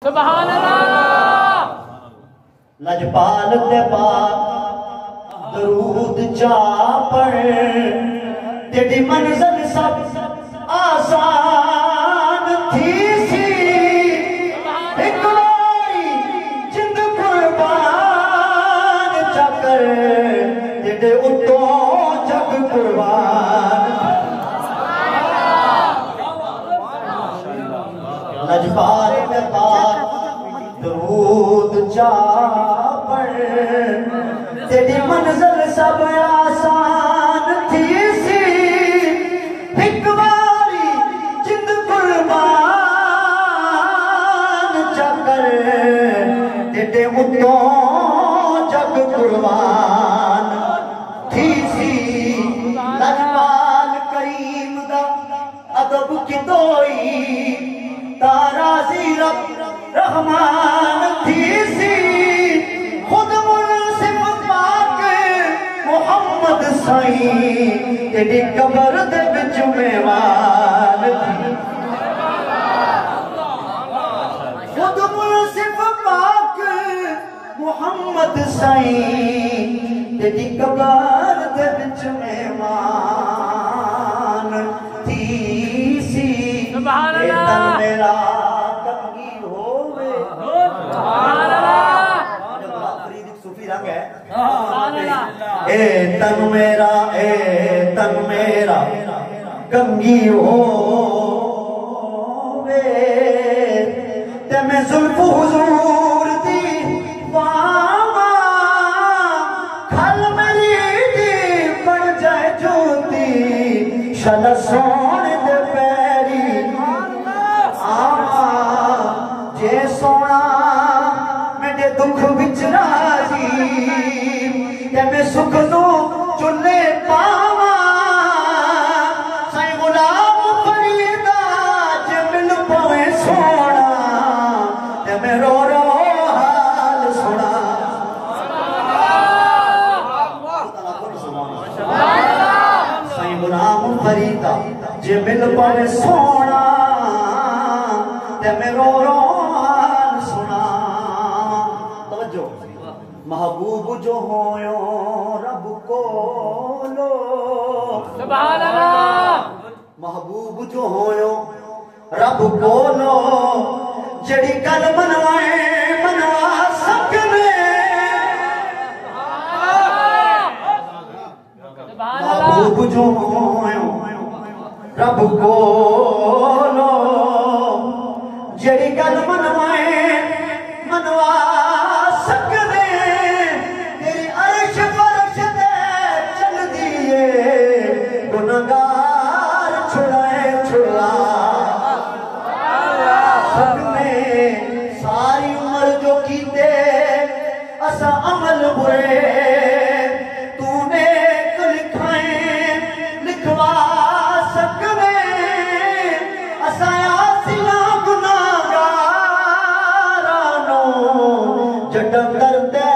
सुभान अल्लाह। लजपाल ते पाक दरूद जा पढ़, तेरी मंजिल सब आसान थी सी। एक बारी जिंद कुर्बान चकर, तेरे उतों जग कुर्बान। लजपाल ते पाक दरूद जा पढ़, तेरी मंजिल सब आसान थी सी। एक बारी जिंद कुर्बान चकर, तेरे उतों जग कुर्बान थी सी। लजपाल करीम दा अदब कितोई, तारा सी रब रहमान थी सी। खुद मुनसिफ पाक मोहम्मद साईं, तेरी कबर दे विच मेवान थी। खुद मुनसिफ पाक मोहम्मद साईं, तेरी कबर दे विच मेवान थी सी। सुभान अल्लाह। मेरा कंगी होवे, सुभान अल्लाह। सूफी रंग है। ए तन मेरा कंगी होवे, ते मैं जुल्फ हुजूर दी वावा, खल मेरी दी बन जाए ज्योति, शला सोने दे पैरी आवा। जे सोना मेरे दुख विच राजी, ते मैं सुख नू चुले पावा। साईं गुलाम फरीदा जे मिल पवे सोना, ते मैं रो रो हाल सुना। साईं गुलाम फरीदा जे मिल पवे सोना, ते मैं रो रो हाल सुना। तवज्जो, महबूब जो होयो रब को लो, सुभान अल्लाह। महबूब जो होयो रब को लो, जड़ी गल मनवाए मनवा सकने। महबूब जो होयो रब को लो, जड़ी गल मनवाए मनवा सकने। तेरी अर्श फर्श दे चल दिए, गुनहगार छुड़ाए छुड़ा सकने। सारी उम्र जो कीते असा अमल बुरे, तूने लिखाए लिखवा सकने। असा जड़ा करते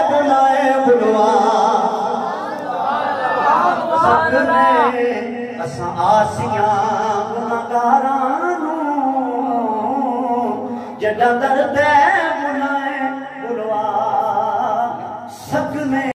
बुलाए बुलवा सकने। असा आसियां गुनाहगारां नूं जड़ा करते